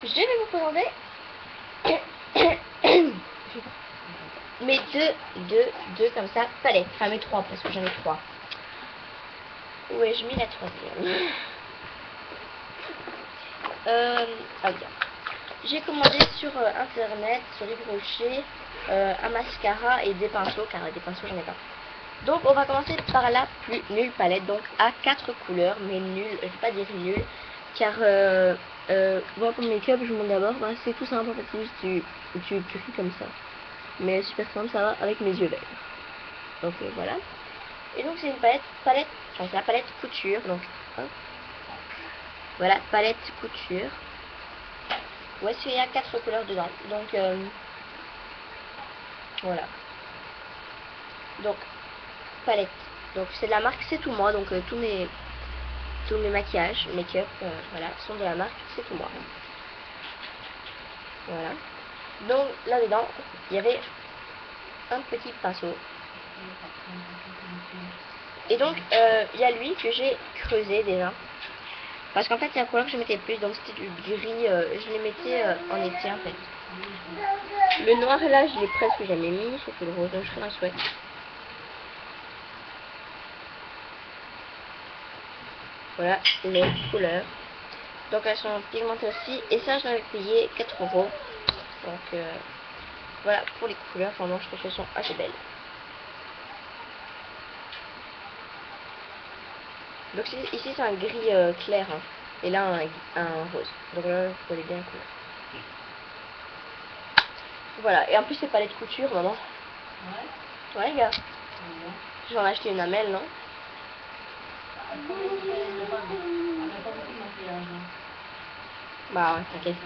Je vais vous présenter mes deux comme ça palettes, enfin mes trois parce que j'en ai trois. Où ai-je mis la troisième? Ah bien. J'ai commandé sur internet, sur les brochets, un mascara et des pinceaux, car des pinceaux j'en ai pas. Donc on va commencer par la plus nulle palette, donc à 4 couleurs, mais nulle, je vais pas dire nulle, car moi pour le make-up je vous montre d'abord, c'est tout simple en fait, c'est juste tu écris comme ça, mais super simple, ça va avec mes yeux verts. Donc voilà. Et donc c'est une palette, enfin c'est la palette couture, donc hein, voilà, palette couture. Voici il y a 4 couleurs dedans, donc voilà. Donc palette, donc c'est de la marque C'est Tout Moi, donc tous mes maquillages, make-up, voilà, sont de la marque C'est Tout Moi. Voilà. Donc là-dedans, il y avait un petit pinceau. Et donc, il y a lui que j'ai creusé déjà. Parce qu'en fait, c'est la couleur que je mettais le plus, donc c'était du gris, je les mettais en été en fait. Le noir là, je l'ai presque jamais mis, sauf que le rose, je ferai un souhait. Voilà les couleurs. Donc elles sont pigmentées aussi. Et ça, je l'avais payé 4 €. Donc voilà pour les couleurs. Enfin, je trouve qu'elles sont assez belles. Donc ici c'est un gris clair. Hein. Et là un rose. Donc là, vous voyez bien la couleur. Voilà. Et en plus, c'est palette couture, maman. Ouais. Ouais, les gars. J'en ai acheté une à Mel, non? Bah ouais, t'inquiète.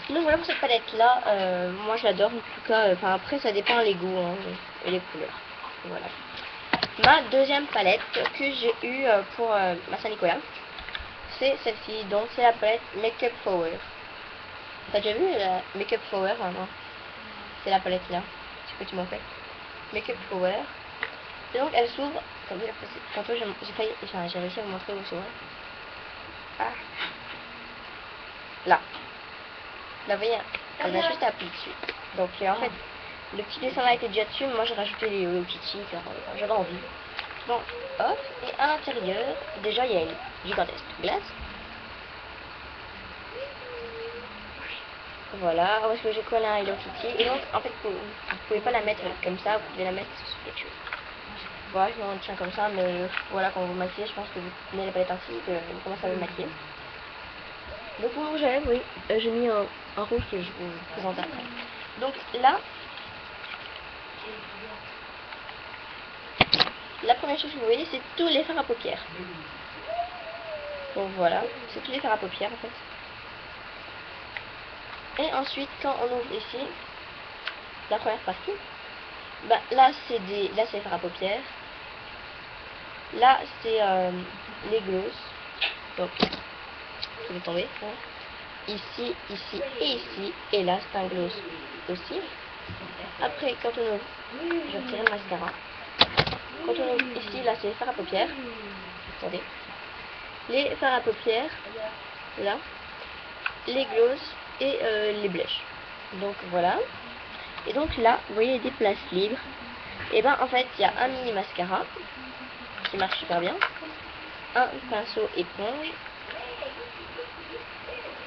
Donc voilà pour cette palette là, moi je l'adore en tout cas, enfin après ça dépend les goûts hein, et les couleurs. Voilà. Ma deuxième palette que j'ai eue pour ma Saint-Nicolas, c'est celle-ci, donc c'est la palette Make Up Power. T'as déjà vu la Make Up Power vraiment? C'est la palette là, ce que tu m'en fais. Make Up Power. Et donc elle s'ouvre, comme je l'ai fait tantôt, j'ai réussi à vous montrer où c'est vrai. Ah. Là. Là, vous voyez, on a juste appuyé dessus. Donc, en fait, le petit dessin là était déjà dessus, mais moi j'ai rajouté les Hello Kitty car j'avais envie. Donc, hop, et à l'intérieur, déjà il y a une gigantesque glace. Voilà, parce que j'ai collé un Hello Kitty. Et donc, en fait, vous pouvez pas la mettre comme ça, vous pouvez la mettre sur quelque chose. Voilà, je m'en tiens comme ça, mais voilà, quand vous maquillez, je pense que vous tenez la palette ainsi, vous commencez à vous maquiller. Donc mon rouge à lèvres, oui, j'ai mis un rouge que je vous présente après. Donc là, la première chose que vous voyez, c'est tous les fards à paupières. Donc voilà, c'est tous les fards à paupières en fait. Et ensuite, quand on ouvre ici, la première partie, bah, là c'est les fards à paupières. Là c'est les gloss. Donc, tout est tombé. Hein. Ici, ici et ici. Et là c'est un gloss aussi. Après, quand on ouvre, je vais retirer le mascara. Quand on ouvre ici, là c'est les fards à paupières. Attendez. Les fards à paupières, là, les gloss et les blushs. Donc voilà. Et donc là, vous voyez des places libres. Et ben en fait, il y a un mini mascara qui marche super bien, un pinceau éponge,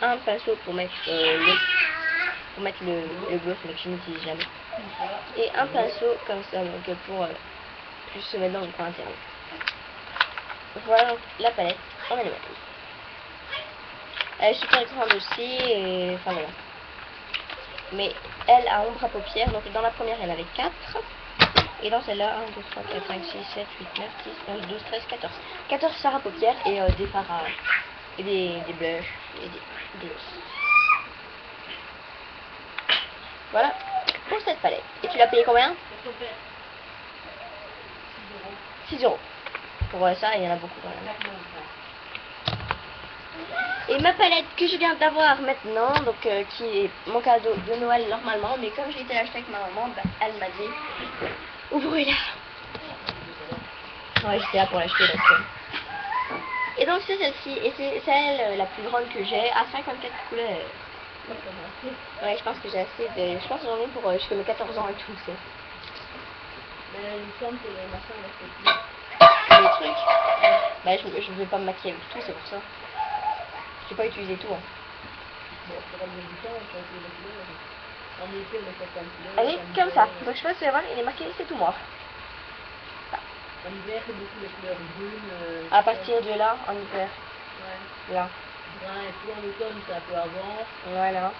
un pinceau pour mettre le gloss mais que je n'utilise jamais, et un pinceau comme ça donc pour plus se mettre dans le coin interne. Voilà donc la palette en elle-même. Elle est super grande aussi et enfin voilà. Mais elle a ombre à paupières, donc dans la première elle avait 4. Et dans celle-là, 1, 2, 3, 4, 5, 6, 7, 8, 9, 10, 11, 12, 13, 14. 14 fards à paupières et des fards à... et des blushs et des gloss. Voilà pour cette palette. Et tu l'as payé combien? 6 €. Pour ça, il y en a beaucoup quand même. Et ma palette que je viens d'avoir maintenant, donc qui est mon cadeau de Noël normalement, mais comme j'ai été l'acheter avec ma maman, bah, elle m'a dit ouvrez-la. Ouais, j'étais là pour l'acheter donc. Et donc c'est celle-ci, et c'est celle la plus grande que j'ai, à 54 couleurs. Ouais, je pense que j'ai assez de... Je pense que j'en ai pour jusqu'à mes 14 ans et tout, c'est... Mais il me semble que les machins, il reste plus. Les trucs. Bah, je vais pas me maquiller avec tout, c'est pour ça. Je vais pas utiliser tout, hein. Bon, pour le du temps, on peut utiliser les couleurs. En été, on met certaines couleurs. Elle est comme ça. Donc, je pense que vous allez voir, il est marqué, c'est tout noir. En hiver, c'est beaucoup les couleurs brunes. À partir de là, en hiver. Ouais. Là. Brun et tout, en automne, c'est un peu avant. Voilà.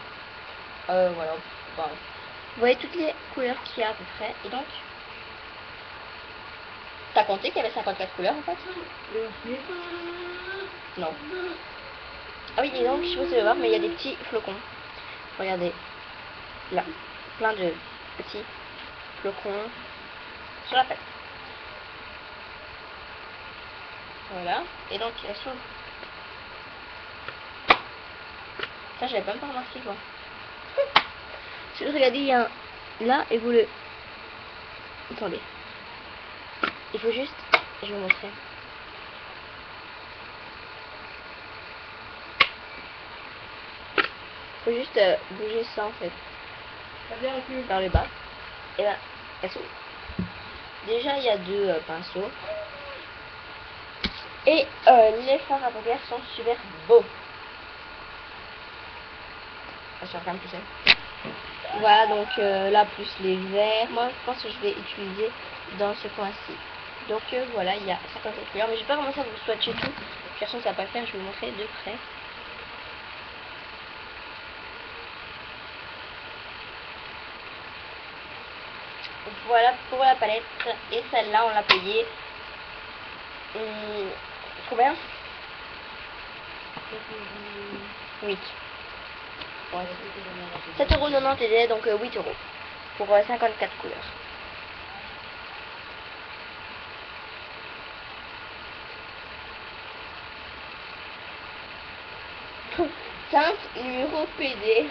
Voilà. Bon. Vous voyez toutes les couleurs qu'il y a à peu près. Et donc, t'as compté qu'il y avait 54 couleurs en fait? Et aussi. Non. Ah oui, et donc, je sais pas si vous allez voir, mais il y a des petits flocons. Regardez. Là. Plein de petits flocons sur la palette. Voilà. Et donc, elles sont... Ça, j'avais même pas remarqué, quoi. Si vous regardez, il y a un là, et vous le... Attendez. Il faut juste... Je vais vous montrer. Il faut juste bouger ça, en fait. Vers le bas. Et là, elles sont... Déjà, il y a deux pinceaux. Et les fards à paupières sont super beaux. Ça se referme tout seul. Voilà, donc là, plus les verts. Moi, je pense que je vais utiliser dans ce coin-ci. Donc voilà, il y a 57 couleurs. Mais je vais pas commencer à vous swatcher tout. De toute façon, ça va pas le faire. Je vais vous montrer de près. Voilà pour la palette. Et celle-là, on l'a payée. Combien? 8. Ouais, 7,90 €, donc 8 € pour 54 couleurs. Teinte numéro PD.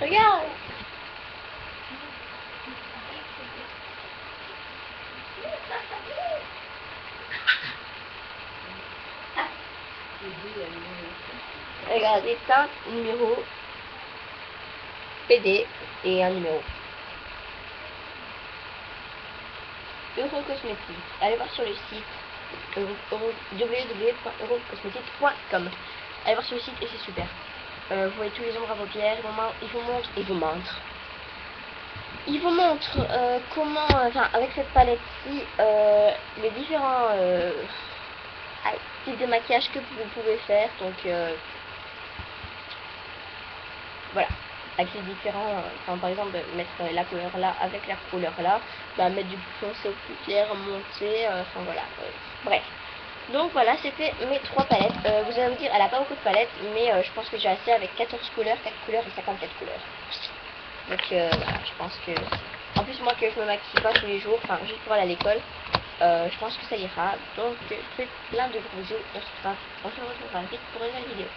Regarde. Regardez, teinte numéro PD et un numéro. Eurocosmétique. Allez voir sur le site www.eurocosmétique.com. Allez voir sur le site et c'est super. Vous voyez tous les ombres à paupières. Il vous montre comment, enfin avec cette palette-ci, les différents types de maquillage que vous pouvez faire. Donc voilà, avec les différents, par exemple mettre la couleur là avec la couleur là, mettre du plus foncé au plus clair, monter, enfin voilà, bref. Donc voilà, c'était mes 3 palettes. Vous allez me dire, elle a pas beaucoup de palettes, mais je pense que j'ai assez avec 14 couleurs, 4 couleurs et 54 couleurs. Donc voilà, je pense que... En plus, moi que je me maquille pas tous les jours, enfin juste pour aller à l'école, je pense que ça ira. Donc, je vous fais plein de gros bisous. On se retrouvera vite pour une nouvelle vidéo.